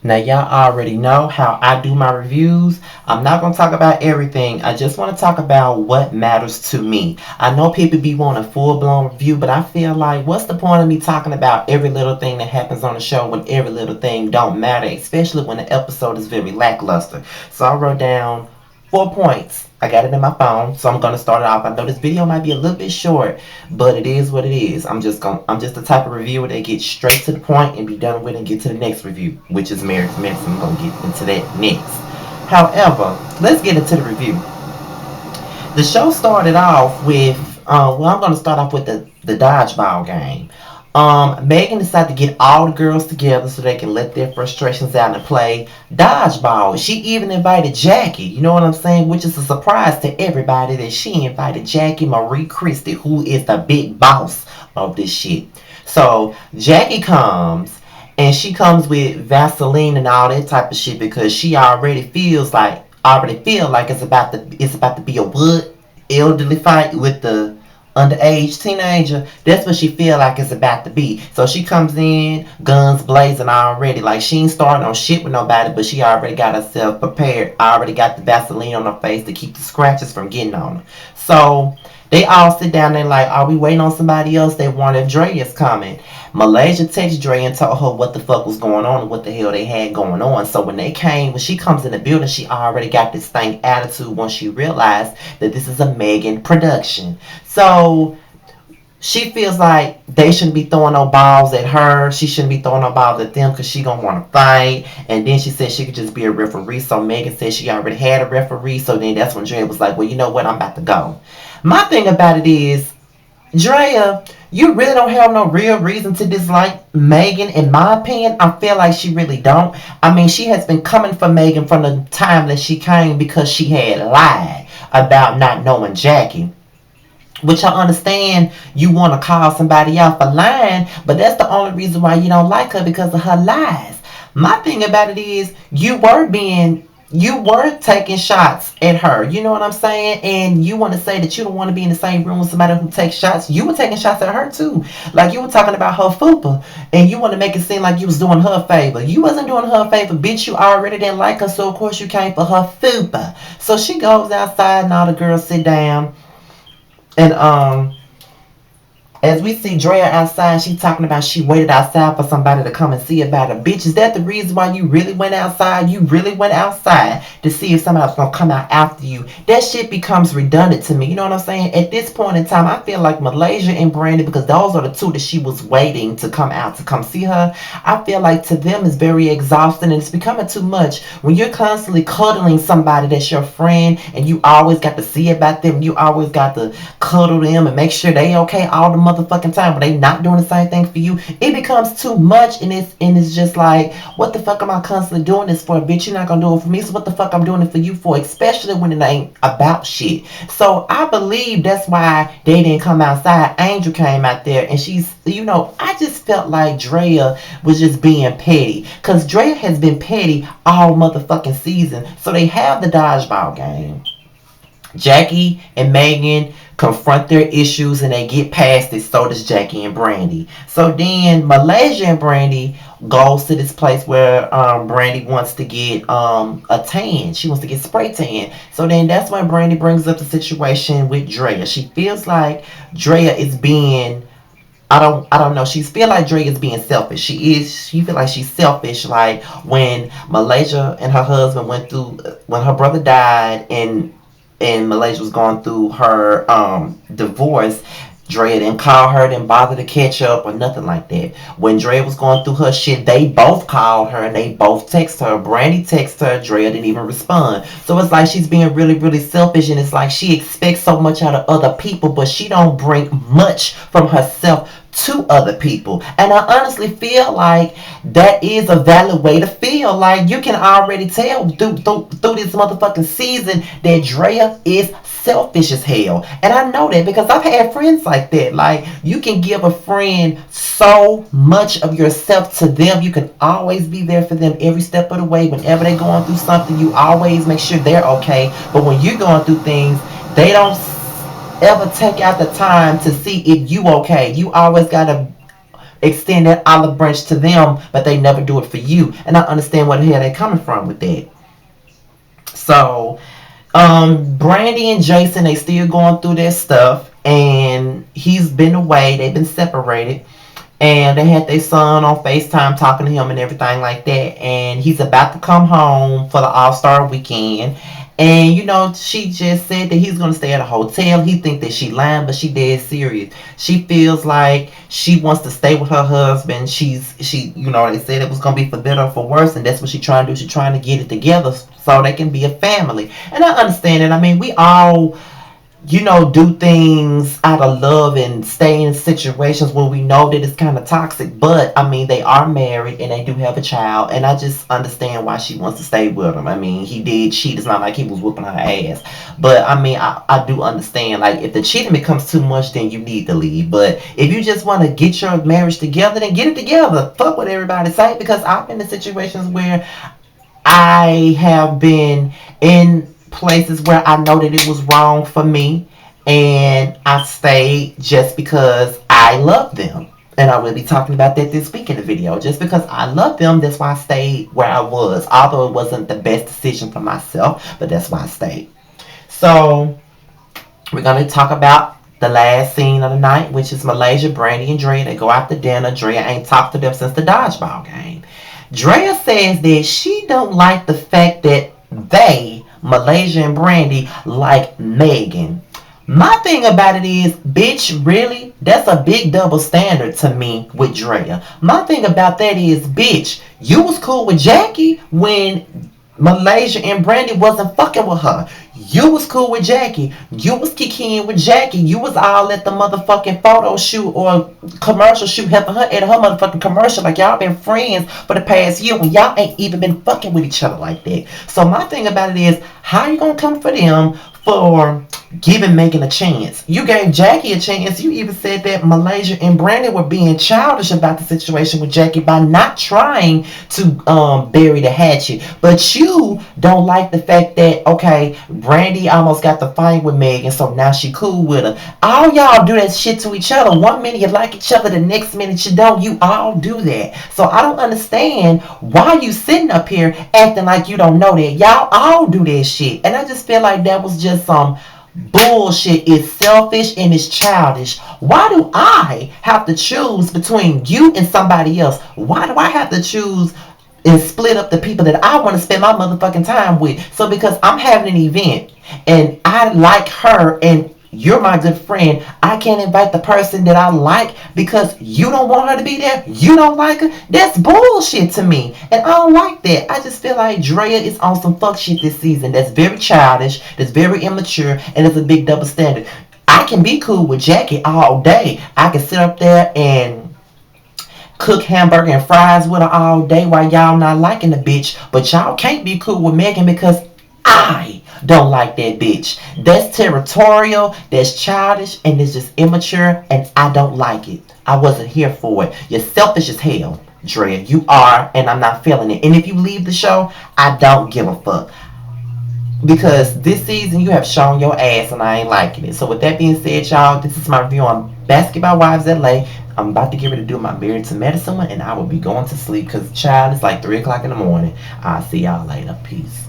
Now, y'all already know how I do my reviews. I'm not going to talk about everything. I just want to talk about what matters to me. I know people be wanting a full blown review, but I feel like what's the point of me talking about every little thing that happens on the show when every little thing don't matter, especially when the episode is very lackluster. So I wrote down 4 points. I got it in my phone, so I'm gonna start it off. I know this video might be a little bit short, but it is what it is. I'm just the type of reviewer that gets straight to the point and be done with and get to the next review, which is marriage medicine. I'm gonna get into that next. However, let's get into the review. The show started off with, I'm going to start off with the dodgeball game. Megan decided to get all the girls together so they can let their frustrations out and play dodgeball. She even invited Jackie, you know what I'm saying? Which is a surprise to everybody that she invited Jackie Marie Christie, who is the big boss of this shit. So Jackie comes and she comes with Vaseline and all that type of shit because she already feel like it's about to be a wood elderly fight with the underage teenager. That's what she feel like it's about to be. So she comes in, guns blazing already. Like she ain't starting on shit with nobody, but she already got herself prepared. Already got the Vaseline on her face to keep the scratches from getting on her. So they all sit down there like, are we waiting on somebody else? They wonder if Dre is coming. Malaysia texted Dre and told her what the fuck was going on and what the hell they had going on. So when she comes in the building, she already got this thing attitude once she realized that this is a Megan production. So she feels like they shouldn't be throwing no balls at her. She shouldn't be throwing no balls at them because she gonna want to fight. And then she said she could just be a referee. So Megan said she already had a referee. So then that's when Dre was like, well, you know what? I'm about to go. My thing about it is, Drea, you really don't have no real reason to dislike Megan, in my opinion. I feel like she really don't. I mean, she has been coming for Megan from the time that she came because she had lied about not knowing Jackie. Which I understand you want to call somebody out for lying, but that's the only reason why you don't like her because of her lies. My thing about it is you were taking shots at her. You know what I'm saying? And you want to say that you don't want to be in the same room with somebody who takes shots. You were taking shots at her too. Like you were talking about her fupa. And you want to make it seem like you was doing her a favor. You wasn't doing her a favor, bitch. You already didn't like her, so of course you came for her fupa. So she goes outside and all the girls sit down. And as we see Drea outside, she talking about she waited outside for somebody to come and see about her. Bitch, is that the reason why you really went outside? You really went outside to see if somebody was going to come out after you. That shit becomes redundant to me. You know what I'm saying? At this point in time, I feel like Malaysia and Brandy, because those are the two that she was waiting to come out to come see her. I feel like to them it's very exhausting and it's becoming too much. When you're constantly cuddling somebody that's your friend and you always got to see about them, you always got to cuddle them and make sure they okay all the motherfucking time when they not doing the same thing for you, it becomes too much and it's just like, what the fuck am I constantly doing this for, bitch? You're not gonna do it for me, so what the fuck I'm doing it for you for, especially when it ain't about shit. So I believe that's why they didn't come outside. Angel came out there and she's, I just felt like Drea was just being petty, because Drea has been petty all motherfucking season. So they have the dodgeball game. Jackie and Megan confront their issues and they get past it. So does Jackie and Brandy. So then Malaysia and Brandy goes to this place where Brandy wants to get a tan. She wants to get spray tan. So then that's when Brandy brings up the situation with Drea. She feels like Drea is being, I don't know. She feel like Dre is being selfish. She feel like she's selfish. Like when Malaysia and her husband went through, when her brother died and Malaysia was going through her divorce, Dre didn't call her, didn't bother to catch up or nothing like that. When Dre was going through her shit, they both called her and they both text her. Brandy texted her, Dre didn't even respond. So it's like she's being really, really selfish, and it's like she expects so much out of other people, but she don't bring much from herself to other people. And I honestly feel like that is a valid way to feel. Like you can already tell through this motherfucking season that Drea is selfish as hell. And I know that because I've had friends like that. Like you can give a friend so much of yourself to them. You can always be there for them every step of the way. Whenever they're going through something, you always make sure they're okay. But when you're going through things, they don't ever take out the time to see if you okay. You always gotta extend that olive branch to them, but they never do it for you. And I understand where the hell they coming from with that. So, Brandy and Jason, they still going through their stuff, and he's been away. They've been separated, and they had their son on FaceTime talking to him and everything like that. And he's about to come home for the All Star weekend. And she just said that he's gonna stay at a hotel. He think that she lying, but she dead serious. She feels like she wants to stay with her husband. They said it was gonna be for better or for worse, and that's what she trying to do. She trying to get it together so they can be a family. And I understand it. I mean, we all do things out of love and stay in situations where we know that it's kind of toxic. But I mean, they are married and they do have a child, and I just understand why she wants to stay with him. I mean, he did cheat. It's not like he was whooping her ass. But I mean, I do understand. Like, if the cheating becomes too much, then you need to leave. But if you just want to get your marriage together, then get it together. Fuck what everybody say, because I've been in situations where I have been in places where I know that it was wrong for me, and I stayed just because I love them. And I will be talking about that this week in the video. Just because I love them, that's why I stayed where I was. Although it wasn't the best decision for myself, but that's why I stayed. So, we're going to talk about the last scene of the night, which is Malaysia, Brandy, and Drea. They go out to dinner. Drea ain't talked to them since the dodgeball game. Drea says that she don't like the fact that they, Malaysia and Brandy, like Megan. My thing about it is, bitch, really? That's a big double standard to me with Drea. My thing about that is, bitch, you was cool with Jackie when Malaysia and Brandy wasn't fucking with her. You was cool with Jackie. You was kicking with Jackie. You was all at the motherfucking photo shoot or commercial shoot helping her at her motherfucking commercial. Like, y'all been friends for the past year when y'all ain't even been fucking with each other like that. So my thing about it is, how you gonna come for them for giving Megan a chance? You gave Jackie a chance. You even said that Malaysia and Brandon were being childish about the situation with Jackie by not trying to bury the hatchet. But you don't like the fact that, okay, Brandy almost got the fight with Megan, so now she cool with her. All y'all do that shit to each other. One minute you like each other, the next minute you don't. You all do that. So I don't understand why you sitting up here acting like you don't know that. Y'all all do that shit. And I just feel like that was just some bullshit. It's selfish and it's childish. Why do I have to choose between you and somebody else? Why do I have to choose and split up the people that I want to spend my motherfucking time with? So because I'm having an event and I like her and you're my good friend, I can't invite the person that I like because you don't want her to be there? You don't like her? That's bullshit to me. And I don't like that. I just feel like Drea is on some fuck shit this season. That's very childish, that's very immature, and it's a big double standard. I can be cool with Jackie all day. I can sit up there and cook hamburger and fries with her all day while y'all not liking the bitch. But y'all can't be cool with Megan because I don't like that bitch. That's territorial, that's childish, and it's just immature, and I don't like it. I wasn't here for it. You're selfish as hell, Drea. You are, and I'm not feeling it. And if you leave the show, I don't give a fuck. Because this season you have shown your ass and I ain't liking it. So with that being said, y'all, this is my review on Basketball Wives LA. I'm about to get ready to do my Married to Medicine one, and I will be going to sleep because, child, it's like 3 o'clock in the morning. I'll see y'all later. Peace.